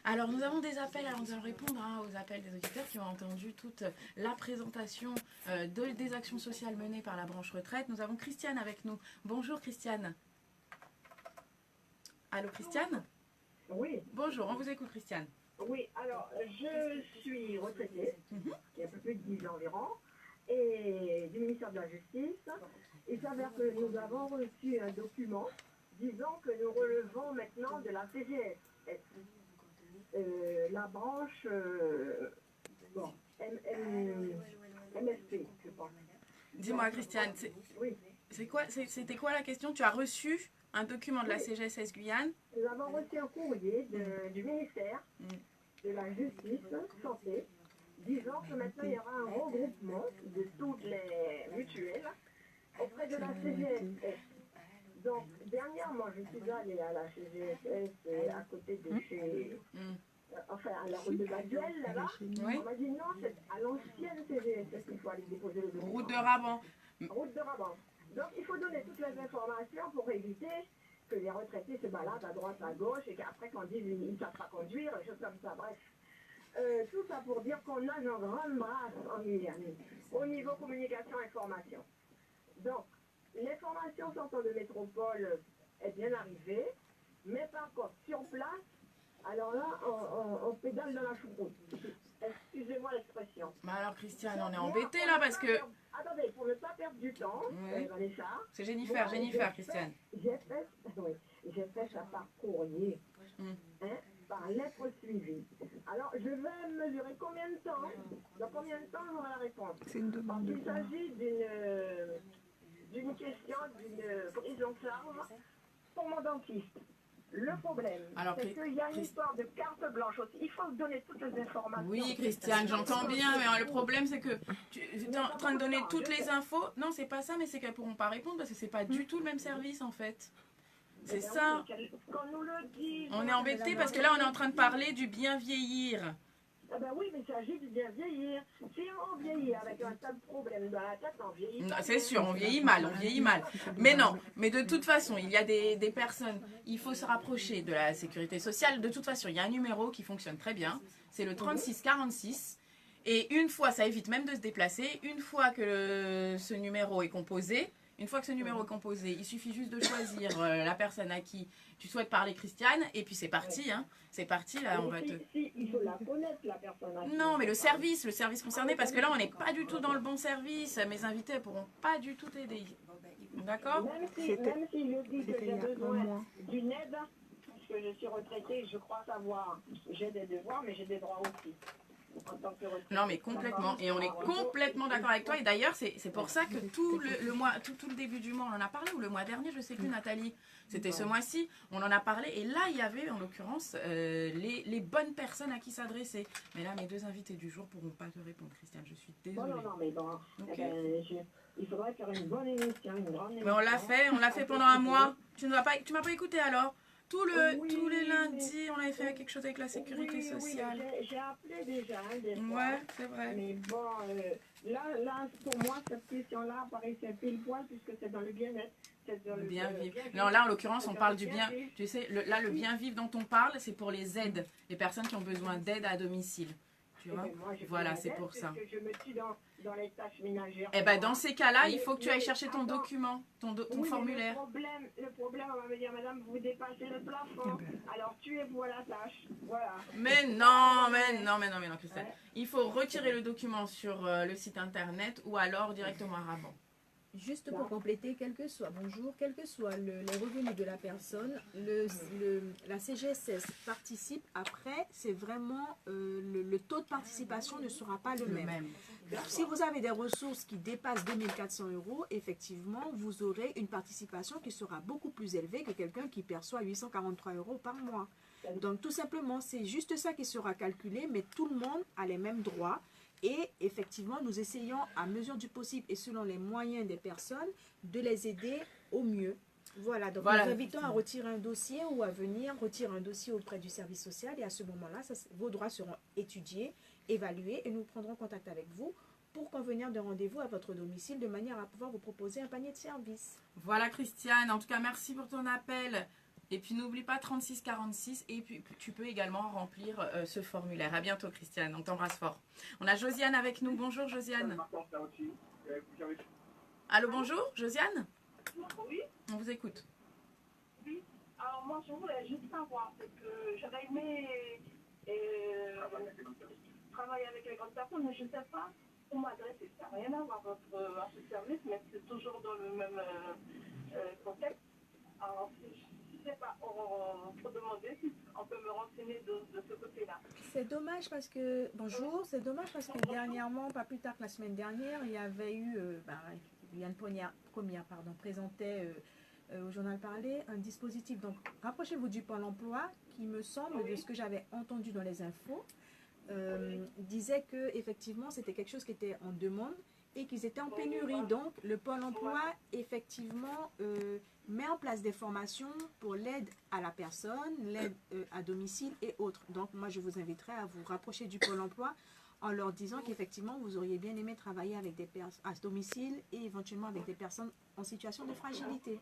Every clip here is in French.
Alors, nous avons des appels, alors nous allons répondre aux appels des auditeurs qui ont entendu toute la présentation des actions sociales menées par la branche retraite. Nous avons Christiane avec nous. Bonjour Christiane. Allô Christiane? Oui. Bonjour, on vous écoute Christiane. Oui, alors je suis retraitée, il y a un peu plus de 10 ans environ, et du ministère de la Justice. Il s'avère que nous avons reçu un document disant que nous relevons maintenant de la CGSS, la branche MSP, je pense. Dis-moi Christiane, Oui. c'était quoi la question? Tu as reçu un document de la CGSS Guyane? Nous avons reçu un courrier du ministère de la Justice, Santé, disant que maintenant il y aura un regroupement de toutes les mutuelles auprès de la CGSS. Donc, dernièrement, je suis allée à la CGSS à côté de chez... Enfin, à la route de Baduel, là-bas. Oui. On m'a dit non, c'est à l'ancienne CGSS qu'il faut aller déposer le document. Route de Raban. Route de Raban. Donc, il faut donner toutes les informations pour éviter que les retraités se baladent à droite, à gauche, et qu'après, quand ils disent qu'ils ne savent pas conduire, des choses comme ça, bref. Tout ça pour dire qu'on a une grande brasse en Guyane, au niveau communication, information. Donc, l'information sortant de métropole est bien arrivée, mais par contre, sur place, alors là, on pédale dans la choucroute. Excusez-moi l'expression. Bah alors Christiane, on est embêtés là parce que... Attendez, pour ne pas perdre du temps, Vanessa... C'est Jennifer, Christiane. J'ai fait ça par courrier, par lettre suivie. Alors, je vais mesurer combien de temps, dans combien de temps j'aurai la réponse. Parce qu'il s'agit d'une question, d'une prise en charge pour mon dentiste. Le problème, c'est qu'il y a une histoire de carte blanche aussi. Il faut donner toutes les informations. Oui, Christiane, j'entends bien, mais le problème, c'est que tu es en train de donner toutes les infos. Non, c'est pas ça, mais c'est qu'elles ne pourront pas répondre parce que c'est pas du tout le même service, en fait. C'est ça. On est embêtés parce que là, on est en train de parler du bien vieillir. Ah ben oui, mais il s'agit de bien vieillir. Si on vieillit avec un tas de problèmes dans la tête, on vieillit. C'est sûr, on vieillit mal, Mais non, mais de toute façon, il y a des personnes, il faut se rapprocher de la sécurité sociale. De toute façon, il y a un numéro qui fonctionne très bien, c'est le 3646. Et une fois, ça évite même de se déplacer, une fois que ce numéro est composé, il suffit juste de choisir la personne à qui tu souhaites parler, Christiane, et puis c'est parti, hein. C'est parti, là, on va te... Il faut la connaître, la personne à qui. Non, mais le service concerné, parce que là, on n'est pas du tout dans le bon service. Mes invités ne pourront pas du tout t'aider. D'accord? Même si je dis que j'ai besoin d'une aide, parce que je suis retraitée, je crois savoir, j'ai des devoirs, mais j'ai des droits aussi. Non mais complètement, et on est complètement d'accord avec toi, et d'ailleurs c'est pour ça que tout le début du mois on en a parlé, ou le mois dernier, je sais plus Nathalie, c'était ce mois-ci, on en a parlé, et là il y avait en l'occurrence les bonnes personnes à qui s'adresser. Mais là mes deux invités du jour pourront pas te répondre, Christiane, je suis désolée. Non, mais bon, il faudrait faire une bonne émission, une grande émission. Mais on l'a fait pendant un mois, tu m'as pas écouté alors? Tous les lundis, on avait fait quelque chose avec la sécurité sociale. Oui, j'ai appelé déjà. Des fois. Ouais, c'est vrai. Mais bon, là, pour moi, cette question-là paraissait pile poil puisque c'est dans le bien-être. Bien vivre. Non, là, en l'occurrence, on parle du bien. Tu sais, le bien vivre dont on parle, c'est pour les aides, les personnes qui ont besoin d'aide à domicile. Tu vois? Voilà, c'est pour ça. Je me suis dans les tâches ménagères. Eh ben, dans ces cas-là, il faut que tu ailles chercher ton document, ton formulaire. Le problème, on va me dire, madame, vous dépassez le plafond. Alors, tuez-vous à la tâche. Voilà. Mais non, Christelle. Il faut retirer le document sur le site internet ou alors directement à Raban. Juste pour compléter, quel que soit les revenus de la personne, la CGSS participe. Après, c'est vraiment le taux de participation ne sera pas le même. Si vous avez des ressources qui dépassent 2400 €, effectivement, vous aurez une participation qui sera beaucoup plus élevée que quelqu'un qui perçoit 843 € par mois. Donc, tout simplement, c'est juste ça qui sera calculé, mais tout le monde a les mêmes droits. Et effectivement, nous essayons à mesure du possible et selon les moyens des personnes de les aider au mieux. Voilà, donc nous invitons à retirer un dossier ou à venir retirer un dossier auprès du service social et à ce moment-là, vos droits seront étudiés, évalués et nous prendrons contact avec vous pour convenir de rendez-vous à votre domicile de manière à pouvoir vous proposer un panier de services. Voilà Christiane, en tout cas merci pour ton appel. Et puis n'oublie pas 3646 et puis tu peux également remplir ce formulaire. À bientôt Christiane, on t'embrasse fort. On a Josiane avec nous. Bonjour Josiane. Allô, bonjour Josiane. Oui, On vous écoute. oui. Alors moi, je voulais juste savoir, parce que j'aurais aimé travailler avec les grandes personnes, mais je ne sais pas où m'adresser. Ça n'a rien à voir avec votre service, mais c'est toujours dans le même contexte. Alors, je ne sais pas, on peut demander si on peut me renseigner de ce côté-là. C'est dommage parce que, bonjour, c'est dommage parce que dernièrement, pas plus tard que la semaine dernière, il y avait eu, Yann Première, présentait au journal Parler un dispositif. Donc, rapprochez-vous du Pôle emploi qui me semble, de ce que j'avais entendu dans les infos, disait que effectivement c'était quelque chose qui était en demande et qu'ils étaient en pénurie. Donc, le Pôle emploi, effectivement, met en place des formations pour l'aide à la personne, l'aide à domicile et autres. Donc, moi, je vous inviterai à vous rapprocher du Pôle emploi en leur disant qu'effectivement, vous auriez bien aimé travailler avec des personnes à domicile et éventuellement avec des personnes en situation de fragilité.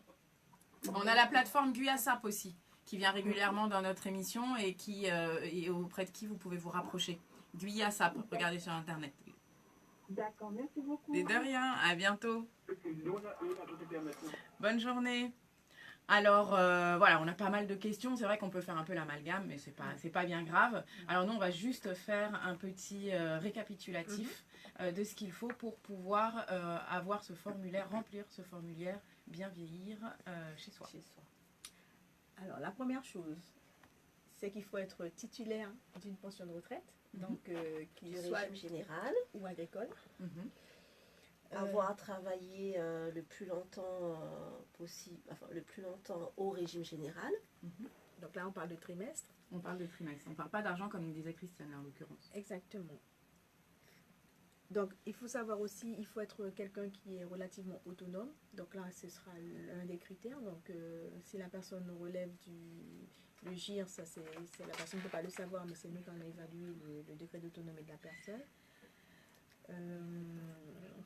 On a la plateforme GUIASAP aussi, qui vient régulièrement dans notre émission et qui et auprès de qui vous pouvez vous rapprocher. GUIASAP, regardez sur Internet. D'accord, merci beaucoup. Et de rien, à bientôt. Bonne journée. Alors voilà, on a pas mal de questions. C'est vrai qu'on peut faire un peu l'amalgame, mais c'est pas bien grave. Alors nous, on va juste faire un petit récapitulatif de ce qu'il faut pour pouvoir avoir ce formulaire, remplir ce formulaire, bien vieillir chez soi. Alors, la première chose, c'est qu'il faut être titulaire d'une pension de retraite, donc qui Du soit régime général, ou agricole. avoir travaillé le plus longtemps possible, enfin le plus longtemps au régime général. Donc là, on parle de trimestre. On parle de trimestre, on parle pas d'argent comme nous disait Christiane en l'occurrence. Exactement. Donc, il faut savoir aussi, il faut être quelqu'un qui est relativement autonome. Donc là, ce sera l'un des critères. Donc, si la personne relève le GIR, ça c'est la personne ne peut pas le savoir, mais c'est nous qui allons évaluer le degré d'autonomie de la personne.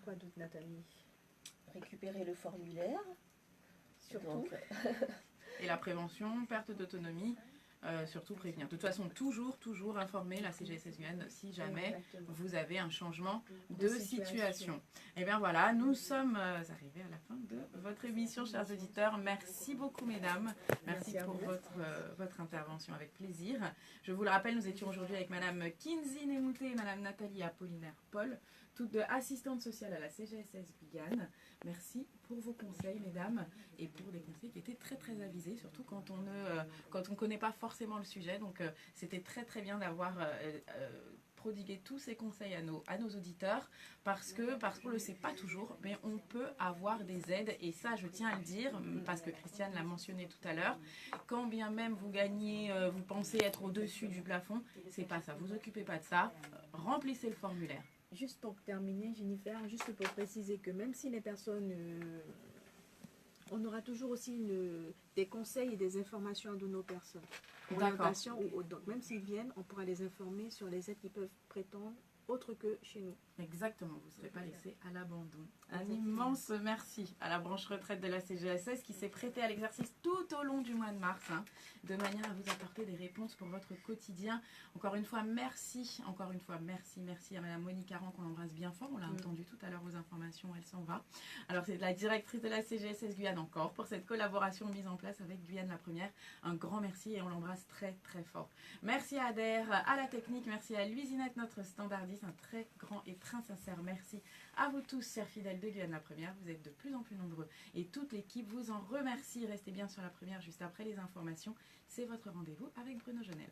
Quoi d'autre, Nathalie? Récupérer le formulaire. Surtout. Donc, Et la prévention, perte d'autonomie, surtout prévenir. De toute façon, toujours informer la CGSS Guyane si jamais Exactement. vous avez un changement de De situation. Et bien voilà, nous sommes arrivés à la fin de votre émission, chers auditeurs. Merci beaucoup, mesdames. Merci Merci à pour vous. votre intervention, avec plaisir. Je vous le rappelle, nous étions aujourd'hui avec Madame Kinzi Nemouté et Madame Nathalie Apollinaire-Paul, toutes deux assistantes sociales à la CGSS Guyane. Merci pour vos conseils, mesdames, et pour des conseils qui étaient très très avisés, surtout quand on ne connaît pas forcément le sujet. Donc c'était très bien d'avoir prodigué tous ces conseils à nos auditeurs, parce qu'on ne le sait pas toujours, mais on peut avoir des aides, et ça je tiens à le dire, parce que Christiane l'a mentionné tout à l'heure, quand bien même vous gagnez, vous pensez être au-dessus du plafond, c'est pas ça, vous occupez pas de ça, remplissez le formulaire. Juste pour terminer, Jennifer, juste pour préciser que même si les personnes... on aura toujours aussi des conseils et des informations à donner aux personnes. Orientation ou autre. Donc même s'ils viennent, on pourra les informer sur les aides qu'ils peuvent prétendre autres que chez nous. Exactement, vous ne serez pas laissé à l'abandon. Un Exactement. immense merci à la branche retraite de la CGSS qui s'est prêtée à l'exercice tout au long du mois de mars, de manière à vous apporter des réponses pour votre quotidien. Encore une fois, merci à Madame Monique Aran, qu'on embrasse bien fort. On l'a entendu tout à l'heure aux informations, elle s'en va. Alors c'est la directrice de la CGSS Guyane encore pour cette collaboration mise en place avec Guyane la Première. Un grand merci et on l'embrasse très fort. Merci à Adair, à la technique, merci à Luisinette, notre standardiste. Un très grand et très sincère merci à vous tous, chers fidèles de Guyane la Première. Vous êtes de plus en plus nombreux et toute l'équipe vous en remercie. Restez bien sur la Première juste après les informations. C'est votre rendez-vous avec Bruno Jeunel.